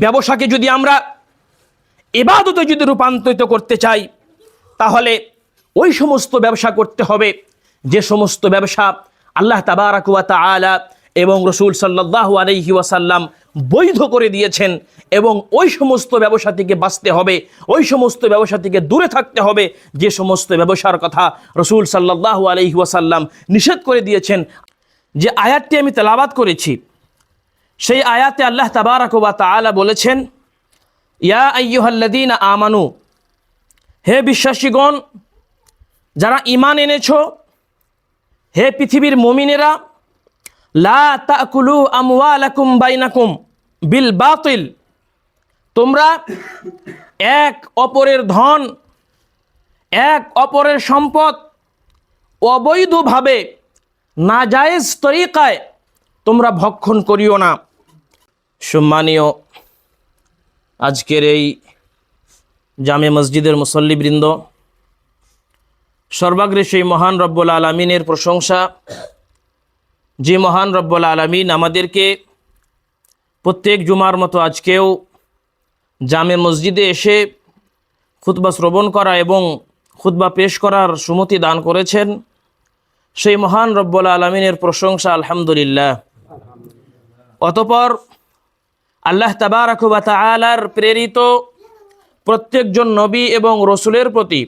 ব্যবসাকে যদি আমরা ইবাদতে যদি রূপান্তরিত করতে চাই, তাহলে ওই সমস্ত ব্যবসা করতে হবে যে সমস্ত ব্যবসা আল্লাহ তাবারাক ওয়া তাআলা এবং রসুল সাল্লাল্লাহু আলাইহি ওয়াসাল্লাম বৈধ করে দিয়েছেন, এবং ওই সমস্ত ব্যবসা থেকে বাঁচতে হবে, ওই সমস্ত ব্যবসা থেকে দূরে থাকতে হবে যে সমস্ত ব্যবসার কথা রসুল সাল্লাল্লাহু আলাইহি ওয়াসাল্লাম নিষেধ করে দিয়েছেন। যে আয়াতটি আমি তেলাওয়াত করেছি, সেই আয়াতে আল্লাহ তাবারাক ওয়া তাআলা বলেছেন, ইয়া আইয়ুহাল্লাযীনা আমানু, হে বিশ্বাসীগণ যারা ঈমান এনেছো, হে পৃথিবীর মুমিনেরা, লা তাকুলু আমওয়ালাকুম বাইনাকুম বিল বাতিল, তোমরা এক অপরের ধন, এক অপরের সম্পদ অবৈধভাবে নাজায়েজ তরিকায় তোমরা ভক্ষণ করিও না। সম্মানীয় আজকের এই জামে মসজিদের মুসল্লিবৃন্দ, সর্বাগ্রে সেই মহান রব্বুল আলামিনের প্রশংসা, যে মহান রব্বুল আলামিন আমাদেরকে প্রত্যেক জুমার মতো আজকেও জামে মসজিদে এসে খুতবা শ্রবণ করা এবং খুতবা পেশ করার সুমতি দান করেছেন। সেই মহান রব্বুল আলামিনের প্রশংসা আলহামদুলিল্লাহ। অতঃপর আল্লাহ তাবারাক ওয়া তাআলার প্রেরিত প্রত্যেকজন নবী এবং রসুলের প্রতি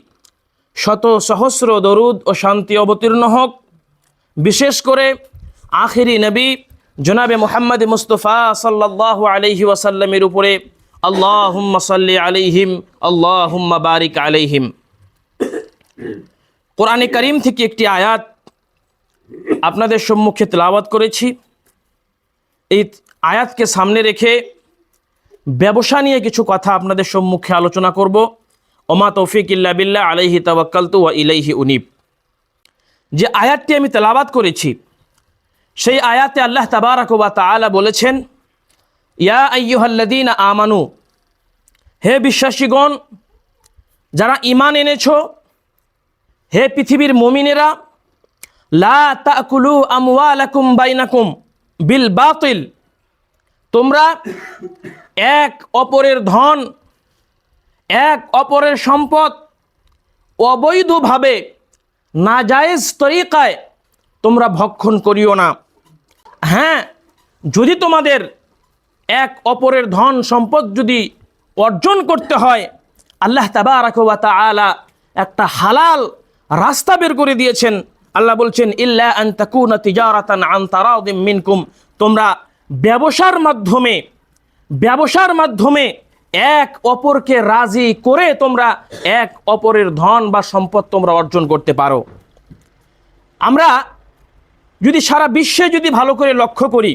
শত সহস্র দরুদ ও শান্তি অবতীর্ণ হোক। বিশেষ করে আখিরি নবী জনাবে মুহাম্মদ মুস্তাফা সাল্লাল্লাহু আলাইহি ওয়াসাল্লামের উপরে আল্লাহুম্মা সাল্লি আলাইহিম আল্লাহুম্মা বারিক আলাইহিম। কোরআনে কারীম থেকে একটি আয়াত আপনাদের সম্মুখে তেলাওয়াত করেছি। এই আয়াতকে সামনে রেখে ব্যবসা নিয়ে কিছু কথা আপনাদের সম্মুখে আলোচনা করব। ওমা তৌফিক ইল্লা বিল্লাহ আলাইহি তাওয়াক্কালতু ওয়া ইলাইহি উনীব। যে আয়াতটি আমি তেলাওয়াত করেছি, সেই আয়াতে আল্লাহ তাবারাক ওয়া তাআলা বলেছেন, ইয়া আইয়ুহাল্লাযীনা আমানু, হে বিশ্বাসীগণ যারা ঈমান এনেছো, হে পৃথিবীর মুমিনেরা, লা তাকুলু আমওয়ালাকুম বাইনাকুম বিল বাতিল, তোমরা এক অপরের ধন, এক অপরের সম্পদ অবৈধভাবে নাজায়েজ তরিকায় তোমরা ভক্ষণ করিও না। হ্যাঁ, যদি তোমাদের এক অপরের ধন সম্পদ যদি অর্জন করতে হয়, আল্লাহ তাবারাক ওয়া তাআলা একটা হালাল রাস্তা বের করে দিয়েছেন। আল্লাহ বলছেন, ইল্লা আন তাকুনা তিজারাতান আন তারাদিম মিনকুম, তোমরা ব্যবসার মাধ্যমে এক অপরকে রাজি করে তোমরা এক অপরের ধন বা সম্পদ তোমরা অর্জন করতে পারো। আমরা যদি সারা বিশ্বে যদি ভালো করে লক্ষ্য করি,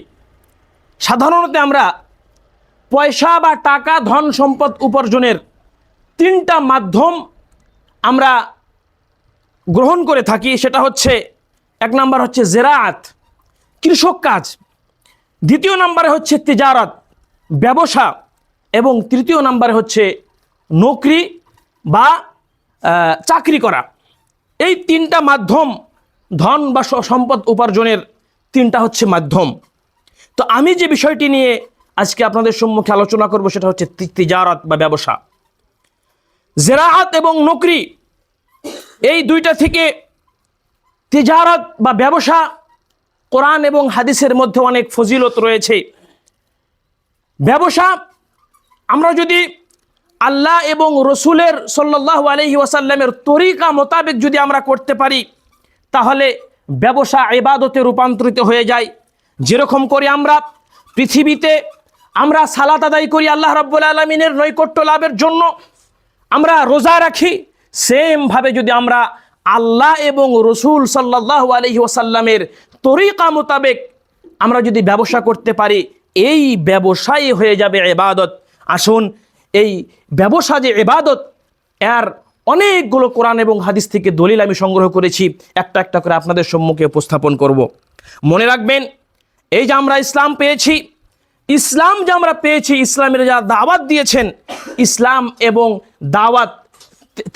সাধারণত আমরা পয়সা বা টাকা ধন সম্পদ উপার্জনের তিনটা মাধ্যম আমরা গ্রহণ করে থাকি। সেটা হচ্ছে, এক নাম্বার হচ্ছে জেরাআত, কৃষক কাজ, দ্বিতীয় নাম্বারে হচ্ছে তিজারত, ব্যবসা, এবং তৃতীয় নাম্বারে হচ্ছে নকরি বা চাকরি করা। এই তিনটা মাধ্যম, ধন বা সম্পদ উপার্জনের তিনটা হচ্ছে মাধ্যম। তো আমি যে বিষয়টি নিয়ে আজকে আপনাদের সম্মুখে আলোচনা করব সেটা হচ্ছে তিজারত বা ব্যবসা। জেরাআত এবং নকরি, এই দুইটা থেকে তিজারত বা ব্যবসা, কোরআন এবং হাদিসের মধ্যে অনেক ফজিলত রয়েছে। ব্যবসা আমরা যদি আল্লাহ এবং রসুলের সাল্লাল্লাহু আলাইহি ওয়াসাল্লামের তরিকা মোতাবেক যদি আমরা করতে পারি, তাহলে ব্যবসা ইবাদতে রূপান্তরিত হয়ে যায়। যেরকম করে আমরা পৃথিবীতে আমরা সালাত আদায় করি আল্লাহ রাব্বুল আলামিনের নৈকট্য লাভের জন্য, আমরা রোজা রাখি, সেমভাবে যদি আমরা আল্লাহ এবং রসুল সাল্লাল্লাহু আলাইহি ওয়াসাল্লামের তরিকা মোতাবেক আমরা যদি ব্যবসা করতে পারি, এই ব্যবসাই হয়ে যাবে ইবাদত। আসুন, এই ব্যবসা যে ইবাদত, এর অনেকগুলো কোরআন এবং হাদিস থেকে দলিল আমি সংগ্রহ করেছি, একটা একটা করে আপনাদের সম্মুখে উপস্থাপন করব। মনে রাখবেন, এই যে আমরা ইসলাম পেয়েছি, ইসলামের যা দাওয়াত দিয়েছেন, ইসলাম এবং দাওয়াত,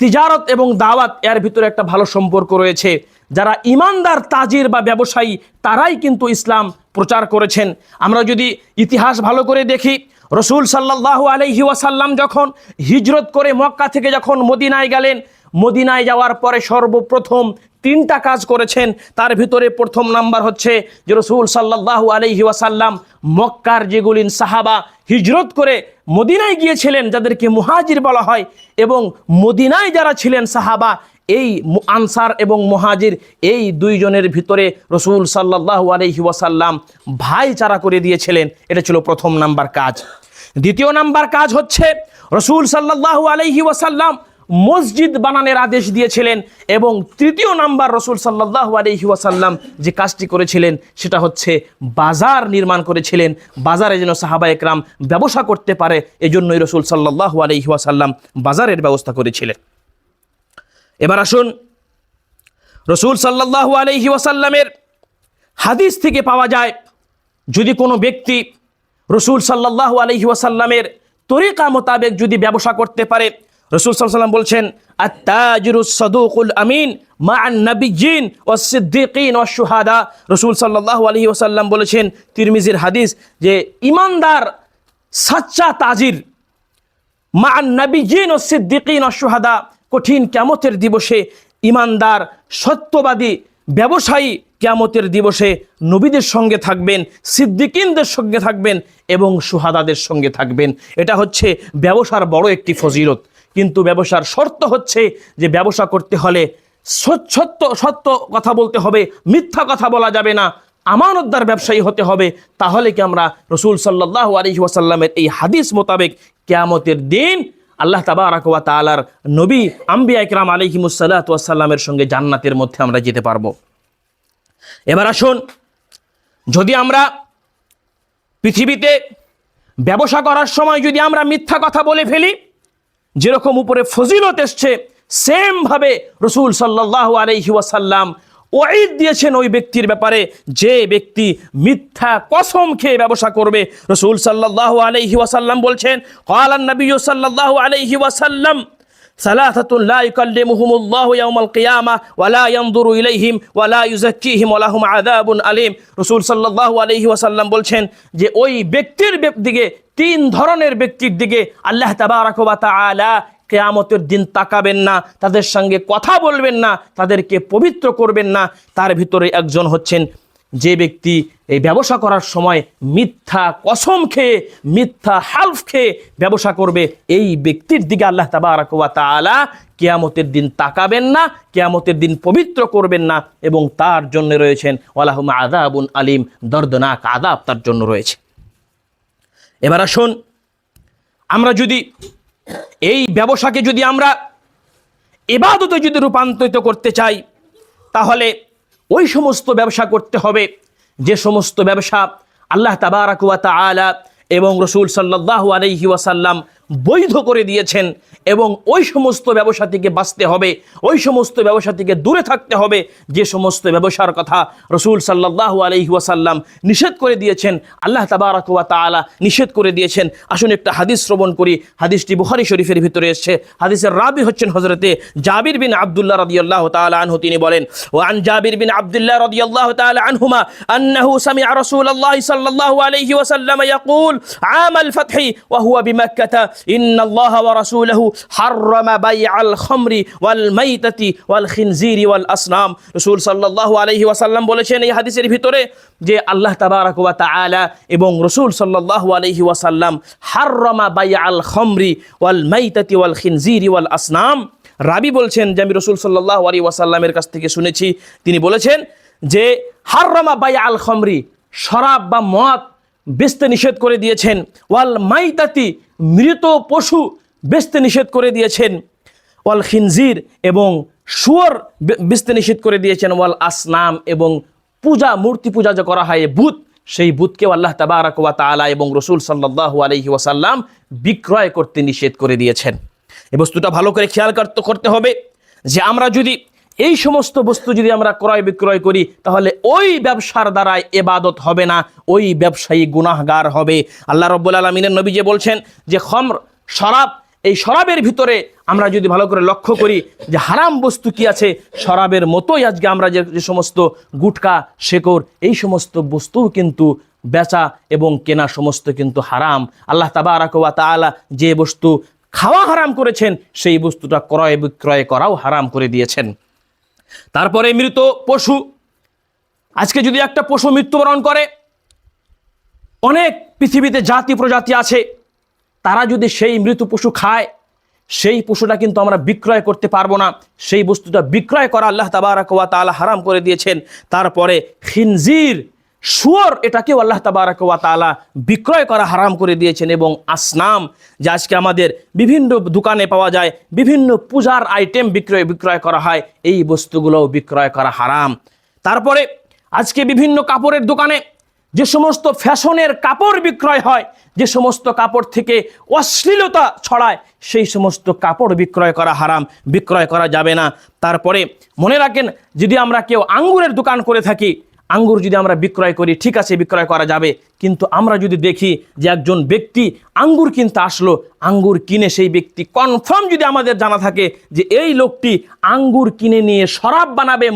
তিজারত এবং দাওয়াত, এর ভিতরে একটা ভালো সম্পর্ক রয়েছে। যারা ইমানদার তাজির বা ব্যবসায়ী, তারাই কিন্তু ইসলাম প্রচার করেছেন। আমরা যদি ইতিহাস ভালো করে দেখি, রসুল সাল্লাল্লাহু আলাইহি ওয়াসাল্লাম যখন হিজরত করে মক্কা থেকে যখন মদিনায় গেলেন, মদিনায় যাওয়ার পরে সর্বপ্রথম 3টা কাজ করেছেন। তার ভিতরে প্রথম নাম্বার হচ্ছে যে রসুল সাল্লাল্লাহু আলাইহি ওয়াসাল্লাম মক্কার যেগুলি সাহাবা হিজরত করে মদিনায় গিয়েছিলেন, যাদেরকে মুহাজির বলা হয়, এবং মদিনায় যারা ছিলেন সাহাবা, এই আনসার এবং মুহাজির এই দুইজনের ভিতরে রসুল সাল্লাল্লাহু আলাইহি ওয়াসাল্লাম ভাইচারা করে দিয়েছিলেন। এটা ছিল প্রথম নাম্বার কাজ। দ্বিতীয় নাম্বার কাজ হচ্ছে রসুল সাল্লাল্লাহু আলাইহি ওয়াসাল্লাম মসজিদ বানানোর আদেশ দিয়েছিলেন। এবং তৃতীয় নাম্বার রসুল সাল্লাল্লাহু আলাইহি ওয়াসাল্লাম যে কাজটি করেছিলেন সেটা হচ্ছে বাজার নির্মাণ করেছিলেন, বাজারে যেন সাহাবা একরাম ব্যবসা করতে পারে, এজন্যই রসুল সাল্লাল্লাহু আলাইহি ওয়াসাল্লাম বাজারের ব্যবস্থা করেছিলেন। এবার আসুন রসুল সাল্লাল্লাহু আলাইহি ওয়াসাল্লামের হাদিস থেকে পাওয়া যায়, যদি কোনো ব্যক্তি রসুল সাল্লাল্লাহু আলাইহি ওয়াসাল্লামের তরিকা মোতাবেক যদি ব্যবসা করতে পারে, রসুল সাল্লাল্লাহু আলাইহি ওয়াসাল্লাম বলছেন আত-তাজিরুস সাদুকুল আমিন মা'আন নাবিয়্যিন ওয়াস সিদ্দিকিন ওয়াশ শুহাদা। রসুল সাল্লাল্লাহু আলাইহি ওয়াসাল্লাম বলেছেন, তিরমিজির হাদিস, যে ইমানদার সাচ্চা তাজির মা'আন নাবিয়্যিন ওয়াস সিদ্দিকিন ওয়াশ শুহাদা, কঠিন কিয়ামতের দিবসে ইমানদার সত্যবাদী ব্যবসায়ী কিয়ামতের দিবসে নবীদের সঙ্গে থাকবেন, সিদ্দিকিনদের সঙ্গে থাকবেন এবং শুহাদাদের সঙ্গে থাকবেন। এটা হচ্ছে ব্যবসার বড় একটি ফজিলত। কিন্তু ব্যবসার শর্ত হচ্ছে যে ব্যবসা করতে হলে সত্য কথা বলতে হবে, মিথ্যা কথা বলা যাবে না, আমানতদার ব্যবসায়ী হতে হবে। তাহলে কি আমরা রসুল সাল্লাল্লাহু আলাইহি ওয়াসাল্লামের এই হাদিস মোতাবেক কিয়ামতের দিন আল্লাহ তাবারাক ওয়া তাআলার নবী আম্বিয়া ইকরাম আলাইহিমুস সালাতু ওয়াস সালামের সঙ্গে জান্নাতের মধ্যে আমরা যেতে পারবো। এবার আসুন, যদি আমরা পৃথিবীতে ব্যবসা করার সময় যদি আমরা মিথ্যা কথা বলে ফেলি, যেরকম উপরে ফজিলত এসছে, সেম ভাবে রসুল সাল্লাল্লাহু আলাইহি ওয়াসাল্লাম ওয়াইদ দিয়েছেন ওই ব্যক্তির ব্যাপারে, যে ব্যক্তি মিথ্যা কসম খেয়ে ব্যবসা করবে। রসুল সাল্লাল্লাহু আলাইহি ওয়াসাল্লাম বলছেন, ক্বালান নবী সাল্লাল্লাহু আলাইহি ওয়াসাল্লাম সালাসাতুন লা ইউকাল্লিমুহুমুল্লাহু ইয়াওমাল কিয়ামা ওয়া লা ইয়ানজুরু ইলাইহিম ওয়া লা ইউযাক্কিহিম ওয়া লাহুম আযাবুন আলীম। রসুল সাল্লাল্লাহু আলাইহি ওয়াসাল্লাম বলছেন যে ওই ব্যক্তির দিকে, 3 ধরনের ব্যক্তির দিকে আল্লাহ তাবারাক ওয়া তাআলা কিয়ামতের দিন তাকাবেন না, তাদের সঙ্গে কথা বলবেন না, তাদেরকে পবিত্র করবেন না। তার ভিতরে একজন হচ্ছেন যে ব্যক্তি এই ব্যবসা করার সময় মিথ্যা কসম খেয়ে, মিথ্যা হালফ খেয়ে ব্যবসা করবে। এই ব্যক্তির দিকে আল্লাহ তাবারাক ওয়া তাআলা কিয়ামতের দিন তাকাবেন না, কিয়ামতের দিন পবিত্র করবেন না, এবং তার জন্য রয়েছেন ওয়ালাহুম আযাবুন আলীম, দর্দনাক আযাব তার জন্য রয়েছে। এবার আসুন, আমরা যদি এই ব্যবসাকে যদি আমরা ইবাদতে যদি রূপান্তরিত করতে চাই, তাহলে ওই সমস্ত ব্যবসা করতে হবে যে সমস্ত ব্যবসা আল্লাহ তাবারাক ওয়া তাআলা এবং রসুল সাল্লাল্লাহু আলাইহি ওয়াসাল্লাম বৈধ করে দিয়েছেন, এবং ওই সমস্ত ব্যবসা থেকে বাঁচতে হবে, ওই সমস্ত ব্যবসা থেকে দূরে থাকতে হবে যে সমস্ত ব্যবসার কথা রসুল সাল্লাল্লাহু আলাইহি ওয়াসাল্লাম নিষেধ করে দিয়েছেন, আল্লাহ তাবারাক ওয়া তাআলা নিষেধ করে দিয়েছেন। আসুন একটা হাদিস শ্রবণ করি। হাদিসটি বুখারী শরীফের ভিতরে এসেছে। হাদিসের রাবি হচ্ছেন হযরতে জাবির বিন আব্দুল্লাহ রাদিয়াল্লাহু তাআলা আনহু। তিনি বলেন, ওয়া আন জাবির বিন আব্দুল্লাহ রাদিয়াল্লাহু তাআলা আনহুমা আন্নাহু সামি'a রাসূলুল্লাহ সাল্লাল্লাহু আলাইহি ওয়াসাল্লাম ইয়াকুল আমাল ফাতহি ওয়া হুয়া বিমাক্কাহ ইন্নাল্লাহা ওয়া রাসূলুহু হাররামা বাইআল খামরি ওয়াল মাইতাতি ওয়াল খিনজিরি ওয়াল আসনাম। রাসূল সাল্লাল্লাহু আলাইহি ওয়াসাল্লাম বলেছেন এই হাদিসের ভিতরে যে আল্লাহ তাবারাক ওয়া তাআলা এবং রাসূল সাল্লাল্লাহু আলাইহি ওয়াসাল্লাম হাররামা বাইআল খামরি ওয়াল মাইতাতি ওয়াল খিনজিরি ওয়াল আসনাম। রাবি বলছেন যে আমি রাসূল সাল্লাল্লাহু আলাইহি ওয়াসাল্লামের কাছ থেকে শুনেছি, তিনি বলেছেন যে হাররামা বাইআল খামরি, শরাব বা মদ বেচতে নিষেধ করে দিয়েছেন, ওয়াল মাইতাতি, মৃত পশু বেচতে নিষেধ করে দিয়েছেন, ওয়াল খিনজির, এবং শুয়োর বেচতে নিষেধ করে দিয়েছেন, ওয়াল আসনাম, এবং পূজা, মূর্তি পূজা যে করা হয় ভূত, সেই ভূতকেও আল্লাহ তাবারাক ওয়া তাআলা এবং রাসূল সাল্লাল্লাহু আলাইহি ওয়াসাল্লাম বিক্রয় করতে নিষেধ করে দিয়েছেন। এই বস্তুটা ভালো করে খেয়াল করতে হবে যে আমরা যদি এই সমস্ত বস্তু যদি আমরা ক্রয় বিক্রয় করি, তাহলে ওই ব্যবসার দ্বারাই ইবাদত হবে না, ওই ব্যবসায়ী গুনাহগার হবে। আল্লাহ রাব্বুল আলামিনের নবী যে বলছেন যে খমর, শরাব, এই শরাবের ভিতরে আমরা যদি ভালো করে লক্ষ্য করি যে হারাম বস্তু কি আছে, শরাবের মতোই আজকে আমরা যে সমস্ত গুটকা, শেকর, এই সমস্ত বস্তুও কিন্তু বেচা এবং কেনা সমস্ত কিন্তু হারাম। আল্লাহ তাবারাক ওয়া তাআলা যে বস্তু খাওয়া হারাম করেছেন সেই বস্তুটা ক্রয় বিক্রয় করাও হারাম করে দিয়েছেন। তারপরে মৃত পশু, আজকে যদি একটা পশু মৃত্যুবরণ করে, অনেক পৃথিবীতে জাতি প্রজাতি আছে, তারা যদি সেই মৃত পশু খায়, সেই পশুটা কিন্তু আমরা বিক্রয় করতে পারবো না, সেই বস্তুটা বিক্রয় করা আল্লাহ তাবারাক ওয়া তাআলা হারাম করে দিয়েছেন। তারপরে খিনজির, শুয়োর, এটাকেও আল্লাহ তাবারাক ওয়া তাআলা বিক্রয় করা হারাম করে দিয়েছেন। এবং আসনাম, যে আজকে আমাদের বিভিন্ন দোকানে পাওয়া যায়, বিভিন্ন পূজার আইটেম বিক্রয় করা হয়, এই বস্তুগুলোও বিক্রয় করা হারাম। তারপরে আজকে বিভিন্ন কাপড়ের দোকানে যে সমস্ত ফ্যাশনের কাপড় বিক্রয় হয়, যে সমস্ত কাপড় থেকে অশ্লীলতা ছড়ায়, সেই সমস্ত কাপড় বিক্রয় করা হারাম, বিক্রয় করা যাবে না। তারপরে মনে রাখেন, যদি আমরা কেউ আঙ্গুরের দোকান করে থাকি, আঙ্গুর যদি আমরা বিক্রয় করি, ঠিক আছে, বিক্রয় করা যাবে। কিন্তু আমরা যদি দেখি যে একজন ব্যক্তি আঙ্গুর কিনতে আসলো, আঙ্গুর কিনে সেই ব্যক্তি কনফার্ম যদি আমাদের জানা থাকে যে এই লোকটি আঙ্গুর কিনে নিয়ে শরাব বানাবে,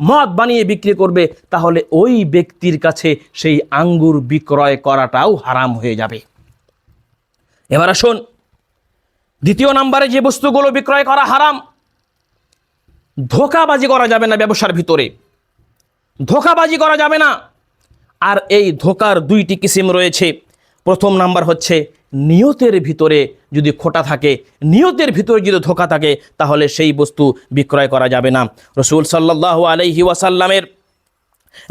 মদ বানিয়ে বিক্রি করবে, তাহলে ওই ব্যক্তির কাছে সেই আঙ্গুর বিক্রয় করাটাও হারাম হয়ে যাবে। এবার আসুন, দ্বিতীয় নম্বরে যে বস্তুগুলো বিক্রয় করা হারাম, ধোঁকাবাজি করা যাবে না ব্যবসার ভিতরে, ধোঁকাবাজি করা যাবে না। আর এই ধোঁকার দুইটি কিসিম রয়েছে। প্রথম নাম্বার হচ্ছে নিয়তের ভিতরে যদি খোটা থাকে, নিয়তের ভিতরে যদি ধোঁকা থাকে, তাহলে সেই বস্তু বিক্রয় করা যাবে না। রাসূল সাল্লাল্লাহু আলাইহি ওয়াসাল্লামের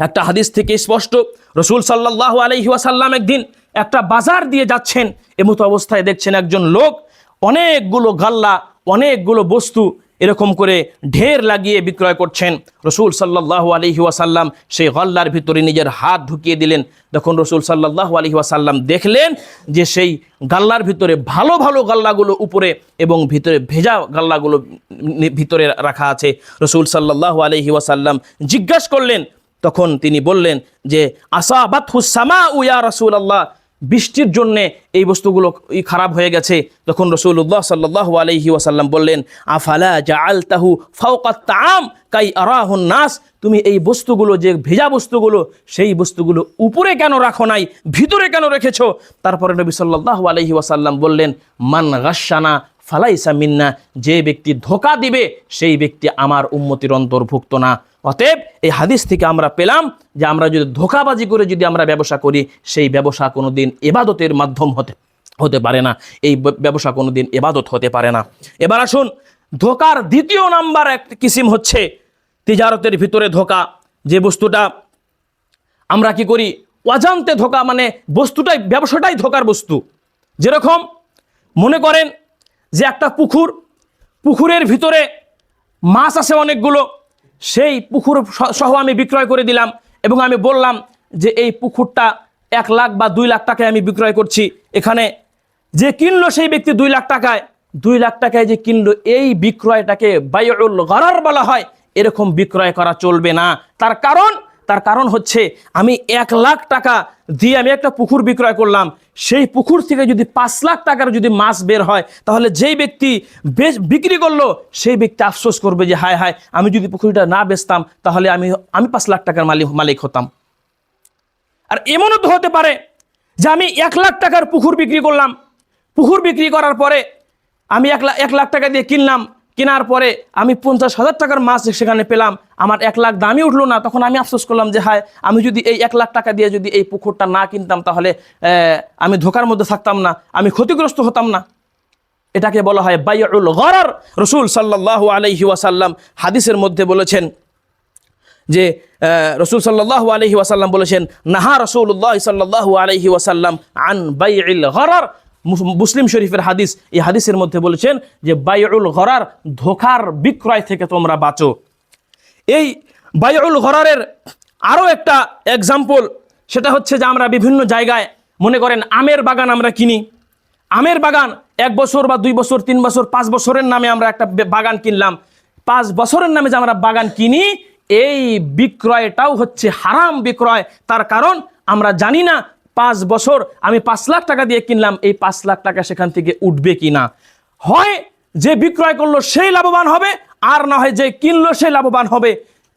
একটা হাদিস থেকে স্পষ্ট, রাসূল সাল্লাল্লাহু আলাইহি ওয়াসাল্লাম একদিন একটা বাজার দিয়ে যাচ্ছেন, এমতো অবস্থায় দেখছেন একজন লোক অনেকগুলো গাল্লা, অনেকগুলো বস্তু এরকম করে ঢের লাগিয়ে বিক্রয় করছেন। রাসূল সাল্লাল্লাহু আলাইহি ওয়াসাল্লাম সেই গল্লার ভিতরে নিজের হাত ঢুকিয়ে দিলেন। তখন রাসূল সাল্লাল্লাহু আলাইহি ওয়াসাল্লাম দেখলেন যে সেই গাল্লার ভিতরে ভালো ভালো গাল্লাগুলো উপরে এবং ভিতরে ভেজা গাল্লাগুলো ভিতরে রাখা আছে। রাসূল সাল্লাল্লাহু আলাইহি ওয়াসাল্লাম জিজ্ঞাসা করলেন, তখন তিনি বললেন যে আসাবাতহুস সামাউ ইয়া রাসূলুল্লাহ, বৃষ্টির জন্যে এই বস্তুগুলো খারাপ হয়ে গেছে। তখন রাসূলুল্লাহ সাল্লাল্লাহু আলাইহি ওয়াসাল্লাম বললেন, আফালা জাআলতাহু ফাওকাত তাআম কাই আরাহুন নাস, তুমি এই বস্তুগুলো, যে ভেজা বস্তুগুলো, সেই বস্তুগুলো উপরে কেন রাখো নাই, ভিতরে কেন রেখেছো? তারপরে নবী সাল্লাল্লাহু আলাইহি ওয়াসাল্লাম বললেন, মান গাশশানা ফালাইসা মিন্না, যে ব্যক্তি ধোঁকা দিবে সেই ব্যক্তি আমার উম্মতির অন্তর্ভুক্ত না। অতএব এই হাদিস থেকে আমরা পেলাম যে আমরা যদি ধোঁকাবাজি করে যদি আমরা ব্যবসা করি, সেই ব্যবসা কোনোদিন ইবাদতের মাধ্যম হতে পারে না, এই ব্যবসা কোনোদিন ইবাদত হতে পারে না। এবার আসুন, ধোঁকার দ্বিতীয় নাম্বার একটা কিসিম হচ্ছে তিজারতের ভিতরে ধোঁকা, যে বস্তুটা আমরা কি করি, অজান্তে ধোঁকা, মানে বস্তুটাই, ব্যবসাটাই ধোঁকার বস্তু। যেরকম মনে করেন যে একটা পুকুরের ভিতরে মাছ আছে অনেকগুলো, সেই পুকুর সহ আমি বিক্রয় করে দিলাম এবং আমি বললাম যে এই পুকুরটা 1 লাখ বা 2 লাখ টাকায় আমি বিক্রয় করছি। এখানে যে কিনলো সেই ব্যক্তি 2 লাখ টাকায় যে কিনলো, এই বিক্রয়টাকে বাইউল গরার বলা হয়। এরকম বিক্রয় করা চলবে না। তার কারণ হচ্ছে আমি 1 লাখ টাকা দিয়ে আমি একটা পুকুর বিক্রয় করলাম, সেই পুকুর থেকে যদি 5 লাখ টাকার যদি মাছ বের হয়, তাহলে যেই ব্যক্তি বিক্রি করলো সেই ব্যক্তি আফসোস করবে যে হায় হায়, আমি যদি পুকুরটা না বেচতাম তাহলে আমি 5 লাখ টাকার মালিক হতাম। আর এমনও তো হতে পারে যে আমি 1 লাখ টাকার পুকুর বিক্রি করলাম, পুকুর বিক্রি করার পরে আমি 1 লাখ টাকা দিয়ে কিনলাম, কেনার পরে আমি 50,000 টাকার মাছ সেখানে পেলাম, আমার 1 লাখ দামই উঠলো না। তখন আমি আফসোস করলাম যে হায়, আমি যদি এই 1 লাখ টাকা দিয়ে যদি এই পুকুরটা না কিনতাম, তাহলে আমি ধোঁকার মধ্যে থাকতাম না, আমি ক্ষতিগ্রস্ত হতাম না। এটাকে বলা হয় বাইউল গরার। রাসূল সাল্লাল্লাহু আলাইহি ওয়াসাল্লাম হাদিসের মধ্যে বলেছেন যে রাসূল সাল্লাল্লাহু আলাইহি ওয়াসাল্লাম বলেছেন, নাহা রাসূলুল্লাহ সাল্লাল্লাহু আলাইহি ওয়াসাল্লাম আন বাইউল গরার। মুসলিম শরীফের হাদিস, এই হাদিসের মধ্যে বলেছেন যে বাইউল গরার, ধোঁকার বিক্রয় থেকে তোমরা বাঁচো। এই বাইউল গরারের আরও একটা এক্সাম্পল, সেটা হচ্ছে যে আমরা বিভিন্ন জায়গায় মনে করেন আমের বাগান আমরা কিনি, আমের বাগান 1 বছর বা 2 বছর 3 বছর 5 বছরের নামে আমরা একটা বাগান কিনলাম, 5 বছরের নামে যে আমরা বাগান কিনি, এই বিক্রয়টাও হচ্ছে হারাম বিক্রয়। তার কারণ আমরা জানি না 5 বছর আমি 5 লাখ টাকা দিয়ে কিনলাম, এই 5 লাখ টাকা সেখান থেকে উঠবে কিনা। হয় যে বিক্রয় করলো সেই লাভবান হবে, আর না হয় যে কিনলো সেই লাভবান হবে।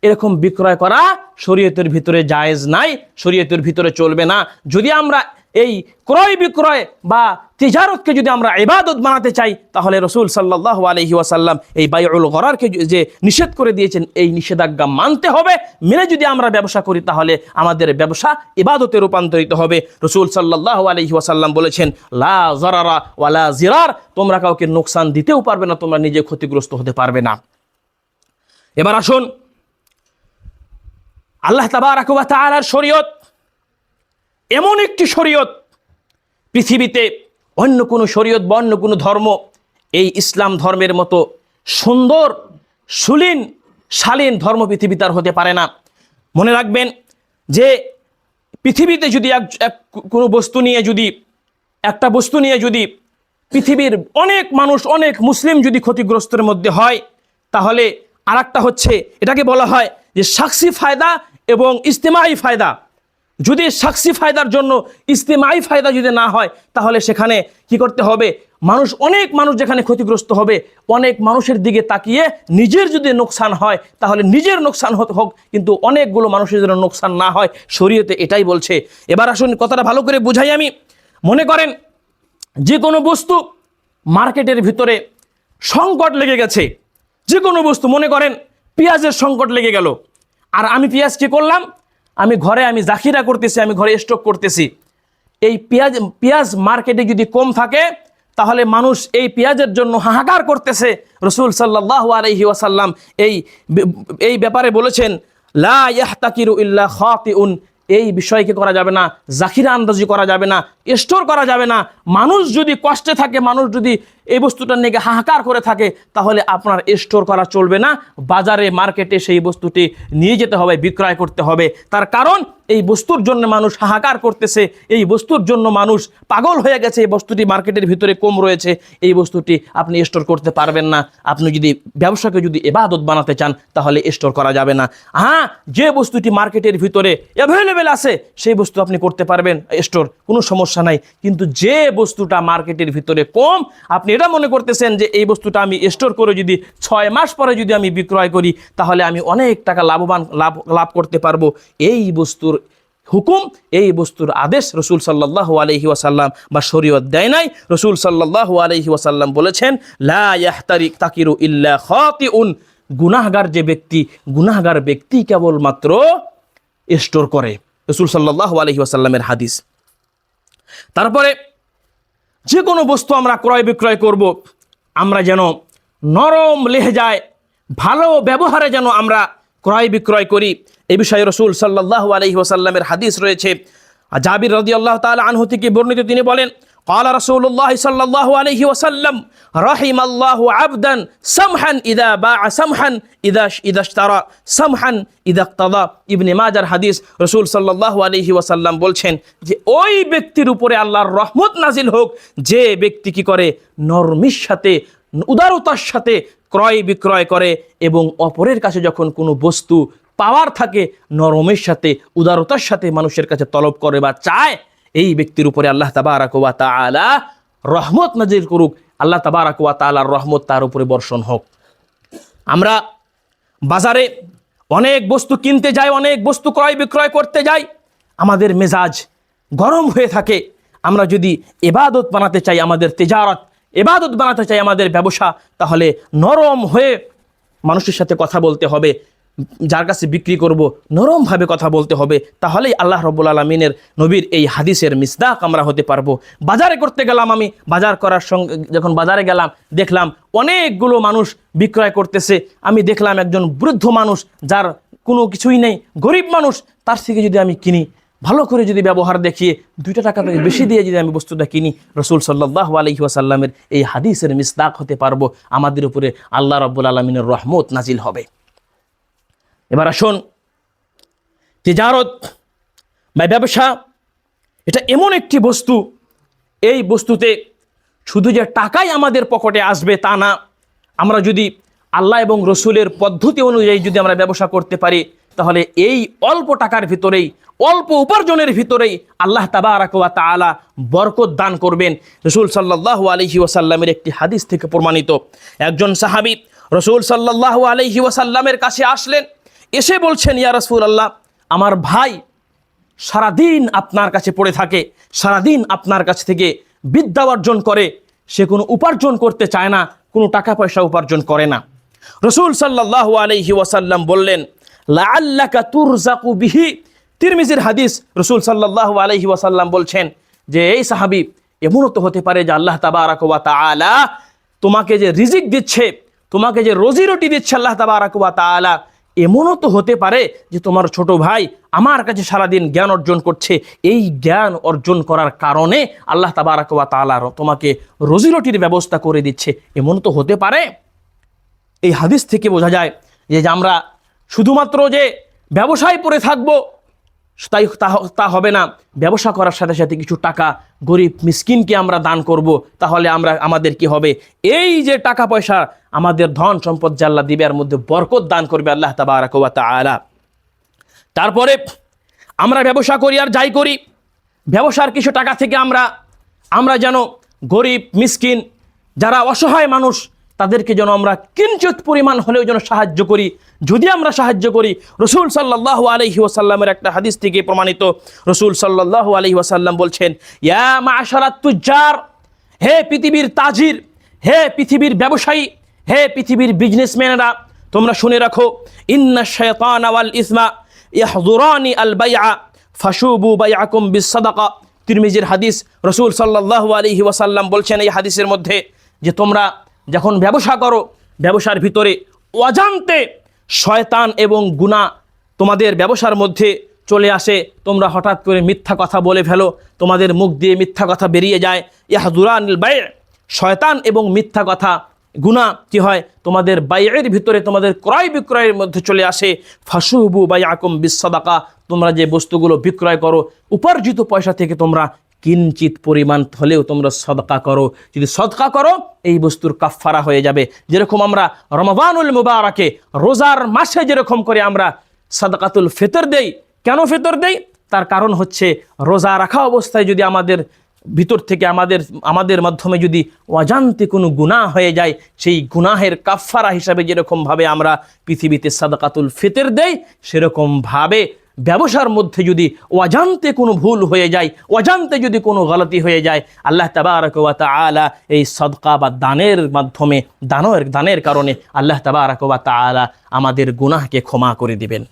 এরকম বিক্রয় করা শরীয়তের ভিতরে জায়েজ নাই, শরীয়তের ভিতরে চলবে না। যদি আমরা এই ক্রয় বিক্রয় বা তিজারতকে যদি আমরা ইবাদত বানাতে চাই, তাহলে রাসূল সাল্লাল্লাহু আলাইহি ওয়াসাল্লাম এই বাইউল গরারকে যে নিষেধ করে দিয়েছেন, এই নিষেধাজ্ঞা মানতে হবে। মেনে যদি আমরা ব্যবসা করি, তাহলে আমাদের ব্যবসা ইবাদতে রূপান্তরিত হবে। রাসূল সাল্লাল্লাহু আলাইহি ওয়াসাল্লাম বলেছেন, লা যারারা ওয়ালা জিরার, তোমরা কাউকে নোকসান দিতেও পারবে না, তোমরা নিজে ক্ষতিগ্রস্ত হতে পারবে না। এবার আসুন, আল্লাহ তাবারাক ওয়া তাআলার শরীয়ত এমন একটি শরীয়ত, পৃথিবীতে অন্য কোনো শরীয়ত বা অন্য কোনো ধর্ম এই ইসলাম ধর্মের মতো সুন্দর শালীন ধর্ম পৃথিবীতে আর হতে পারে না। মনে রাখবেন যে পৃথিবীতে যদি কোনো বস্তু নিয়ে যদি একটা বস্তু নিয়ে যদি পৃথিবীর অনেক মানুষ, অনেক মুসলিম যদি ক্ষতিগ্রস্তের মধ্যে হয়, তাহলে আর একটা হচ্ছে, এটাকে বলা হয় যে শাখসি ফায়দা এবং ইজতিমাই ফায়দা। যদি শাখসি ফায়দার জন্য ইজতিমাই ফায়দা যদি না হয়, তাহলে সেখানে কি করতে হবে, অনেক মানুষ যেখানে ক্ষতিগ্রস্ত হবে, অনেক মানুষের দিকে তাকিয়ে নিজের যদি নোকসান হয়, তাহলে নিজের নোকসান হোক, কিন্তু অনেকগুলো মানুষের যেন নোকসান না হয়, শরীয়তে এটাই বলছে। এবার আসুন, কথাটা ভালো করে বুঝাই আমি। মনে করেন যে কোনো বস্তু মার্কেটের ভিতরে সংকট লেগে গেছে, যে কোনো বস্তু, মনে করেন পেঁয়াজের সংকট লেগে গেল, আর আমি পেঁয়াজ কি করলাম, আমি জাখিরা করতেছি, আমি ঘরে স্টক করতেছি। এই পেঁয়াজ মার্কেটে যদি কম থাকে, তাহলে মানুষ এই পেঁয়াজের জন্য হাহাকার করতেছে। রাসূল সাল্লাল্লাহু আলাইহি ওয়াসাল্লাম এই ব্যাপারে বলেছেন, লা ইয়াহতাকিরু ইল্লা খাতিউন, এই বিষয়কে করা যাবে না, জাখিরা আন্দাজি করা যাবে না, স্টোর করা যাবে না। মানুষ যদি কষ্টে থাকে, মানুষ যদি এই বস্তুটা নিয়ে হাহাকার করে থাকে, তাহলে আপনার স্টোর করা চলবে না, বাজারে মার্কেটে সেই বস্তুটি নিয়ে যেতে হবে, বিক্রয় করতে হবে। তার কারণ এই বস্তুর জন্য মানুষ হাহাকার করতেছে, এই বস্তুর জন্য মানুষ পাগল হয়ে গেছে, এই বস্তুটি মার্কেটের ভিতরে কম রয়েছে, এই বস্তুটি আপনি স্টোর করতে পারবেন না। আপনি যদি ব্যবসাকে যদি ইবাদত বানাতে চান, তাহলে স্টোর করা যাবে না। হ্যাঁ, যে বস্তুটি মার্কেটের ভিতরে অ্যাভেলেবেল আছে, সেই বস্তু আপনি করতে পারবেন স্টোর, কোনো সমস্যা নাই। কিন্তু যে বস্তুটা মার্কেটের ভিতরে কম, আপনি এটা মনে করতেছেন যে এই বস্তুটা আমি স্টোর করে যদি 6 মাস পরে যদি আমি বিক্রয় করি, তাহলে আমি অনেক টাকা লাভ করতে পারবো, এই বস্তুর হুকুম, এই বস্তুর আদেশ রাসূল সাল্লাল্লাহু আলাইহি ওয়াসাল্লাম বা শরীয়ত দেয় নাই। রাসূল সাল্লাল্লাহু আলাইহি ওয়াসাল্লাম বলেছেন, লা ইয়াহতাকিরু ইল্লা খাতিউন, গুনাহগার ব্যক্তি কেবলমাত্র স্টোর করে। রাসূল সাল্লাল্লাহু আলাইহি ওয়াসাল্লামের হাদিস। তারপরে যে কোনো বস্তু আমরা ক্রয় বিক্রয় করব, আমরা যেন নরম লেহজায়, ভালো ব্যবহারে যেন আমরা ক্রয় বিক্রয় করি। এই বিষয়ে রাসূল সাল্লাল্লাহু আলাইহি ওয়াসাল্লামের হাদিস রয়েছে। জাবির রাদিয়াল্লাহু তাআলা আনহু থেকে বর্ণিত, তিনি বলেন, قال رسول الله صلى الله عليه وسلم رحم الله عبدا سمحا إذا باع سمحا إذا اشترى سمحا إذا اقتضى। ইবনে মাজার হাদিস। রাসূল সাল্লাল্লাহু আলাইহি ওয়াসাল্লাম বলছেন যে ওই ব্যক্তির উপরে আল্লাহর রহমত নাজিল হোক, যে ব্যক্তি কি করে, নরমির সাথে, উদারতার সাথে ক্রয় বিক্রয় করে, এবং অপরের কাছে যখন কোনো বস্তু পাওয়ার থাকে, নরমের সাথে, উদারতার সাথে মানুষের কাছে তলব করে বা চায়, এই ব্যক্তির উপরে আল্লাহ তাবারাক ওয়া তাআলা রহমত নাজিল করুক, আল্লাহ তাবারাক ওয়া তাআলার রহমত তার উপরে বর্ষণ হোক। আমরা বাজারে অনেক বস্তু কিনতে যাই, অনেক বস্তু ক্রয় বিক্রয় করতে যাই, আমাদের মেজাজ গরম হয়ে থাকে। আমরা যদি ইবাদত বানাতে চাই, আমাদের তিজারত ইবাদত বানাতে চাই, আমাদের ব্যবসা, তাহলে নরম হয়ে মানুষের সাথে কথা বলতে হবে, যার কাছে বিক্রি করব নরমভাবে কথা বলতে হবে, তাহলেই আল্লাহ রাব্বুল আলামিনের নবীর এই হাদিসের মিসদাক আমরা হতে পারবো। বাজারে করতে গেলাম, আমি বাজার করার সঙ্গে যখন বাজারে গেলাম, দেখলাম অনেকগুলো মানুষ বিক্রয় করতেছে। আমি দেখলাম একজন বৃদ্ধ মানুষ, যার কোনো কিছুই নেই, গরিব মানুষ, তার থেকে যদি আমি কিনি, ভালো করে যদি ব্যবহার দেখিয়ে 2 টাকা বেশি দিয়ে যদি আমি বস্তুটা কিনি, রাসূল সাল্লাল্লাহু আলাইহি ওয়াসাল্লামের এই হাদিসের মিসদাক হতে পারবো, আমাদের উপরে আল্লাহ রাব্বুল আলামিনের রহমত নাজিল হবে। এবার আসুন, তিজারত বা ব্যবসা এটা এমন একটি বস্তু, এই বস্তুতে শুধু যে টাকাই আমাদের পকেটে আসবে তা না। আমরা যদি আল্লাহ এবং রসুলের পদ্ধতি অনুযায়ী যদি আমরা ব্যবসা করতে পারি, তাহলে এই অল্প টাকার ভিতরেই, অল্প উপার্জনের ভিতরেই আল্লাহ তাবারাক ওয়া তাআলা বরকত দান করবেন। রাসূল সাল্লাল্লাহু আলাইহি ওয়াসাল্লামের একটি হাদিস থেকে প্রমাণিত, একজন সাহাবী রাসূল সাল্লাল্লাহু আলাইহি ওয়াসাল্লামের কাছে আসলেন, এসে বলছেন, ইয়া রাসূলুল্লাহ, আমার ভাই সারাদিন আপনার কাছে পড়ে থাকে, সারাদিন আপনার কাছ থেকে বিদ্যা অর্জন করে, সে কোনো উপার্জন করতে চায় না, কোনো টাকা পয়সা উপার্জন করে না। রাসূল সাল্লাল্লাহু আলাইহি ওয়াসাল্লাম বললেন, লাআল্লাকা তুরযাকু বিহি। তিরমিজির হাদিস, রাসূল সাল্লাল্লাহু আলাইহি ওয়াসাল্লাম বলছেন যে এই সাহাবী, এমনও তো হতে পারে যে আল্লাহ তাবারাক ওয়া তাআলা তোমাকে যে রিজিক দিচ্ছে, তোমাকে যে রোজি রুটি দিচ্ছে আল্লাহ তাবারাক ওয়া তাআলা, এমনও তো হতে পারে যে তোমার ছোট ভাই আমার কাছে সারাদিন জ্ঞান অর্জন করছে, এই জ্ঞান অর্জন করার কারণে আল্লাহ তাবারাক ওয়া তাআলা তোমাকে রোজি রুটির ব্যবস্থা করে দিচ্ছে, এমনও তো হতে পারে। এই হাদিস থেকে বোঝা যায় যে আমরা শুধুমাত্র যে ব্যবসায় পড়ে থাকবো তাই তা হবে না। ব্যবসা করার সাথে সাথে কিছু টাকা গরিব মিসকিনকে আমরা দান করব, তাহলে আমাদের কি হবে, এই যে টাকা পয়সা আমাদের ধন সম্পদ যে আল্লাহ দিবে এর মধ্যে বরকত দান করবে আল্লাহ তাবারাক ওয়া তাআলা। তারপরে আমরা ব্যবসা করি আর যাই করি, ব্যবসার কিছু টাকা থেকে আমরা যেন গরিব মিসকিন যারা অসহায় মানুষ তাদেরকে যেন আমরা কিঞ্চিত পরিমাণ হলেও যেন সাহায্য করি। যদি আমরা সাহায্য করি, রাসূল সাল্লাল্লাহু আলাইহি ওয়াসাল্লামের একটা হাদিস থেকে প্রমাণিত, রাসূল সাল্লাল্লাহু আলাইহি ওয়াসাল্লাম বলছেন, ইয়া মা'শারাত তুজ্জার, হে পৃথিবীর তাজির, হে পৃথিবীর ব্যবসায়ী, হে পৃথিবীর বিজনেসম্যানেরা, তোমরা শুনে রাখো, ইন্নাশ শায়তানা ওয়াল ইসমা ইয়াহযুরানি আল বাইআ ফাশুবু বাইআকুম বিস সাদাকা। তিরমিজির হাদিস, রাসূল সাল্লাল্লাহু আলাইহি ওয়াসাল্লাম বলছেন এই হাদিসের মধ্যে যে তোমরা যখন ব্যবসা করো, ব্যবসার ভিতরে অজান্তে শয়তান এবং গুনাহ তোমাদের ব্যবসার মধ্যে চলে আসে, তোমরা হঠাৎ করে মিথ্যা কথা বলে ফেলো, তোমাদের মুখ দিয়ে মিথ্যা কথা বেরিয়ে যায়। ইয়াহযুরানিল বাই', শয়তান এবং মিথ্যা কথা গুনাহ কি হয়, তোমাদের বাইয়ের ভিতরে, তোমাদের ক্রয় বিক্রয়ের মধ্যে চলে আসে। ফাশুবু বাইআকুম বিস সাদাকা, তোমরা যে বস্তুগুলো বিক্রয় করো উপার্জিত পয়সা থেকে তোমরা কিঞ্চিত পরিমাণ হলেও তোমরা সদকা করো। যদি সদকা করো এই বস্তুর কাফফারা হয়ে যাবে। যেরকম আমরা রমাদানুল মুবারাকে, রোজার মাসে যেরকম করে আমরা সাদকাতুল ফিতর দেই, কেন ফিতর দেই, তার কারণ হচ্ছে রোজা রাখা অবস্থায় যদি আমাদের ভিতর থেকে আমাদের মাধ্যমে যদি অজান্তে কোনো গুনাহ হয়ে যায়, সেই গুনাহের কাফফারা হিসাবে যেরকমভাবে আমরা পৃথিবীতে সাদকাতুল ফিতর দেই, সেরকমভাবে ব্যবসার মধ্যে যদি অজান্তে কোনো ভুল হয়ে যায়, অজান্তে যদি কোনো গলতি হয়ে যায়, আল্লাহ তাবারাক ওয়া তাআলা এই সদকা বা দানের মাধ্যমে, দানের কারণে আল্লাহ তাবারাক ওয়া তাআলা আমাদের গুনাহকে ক্ষমা করে দিবেন।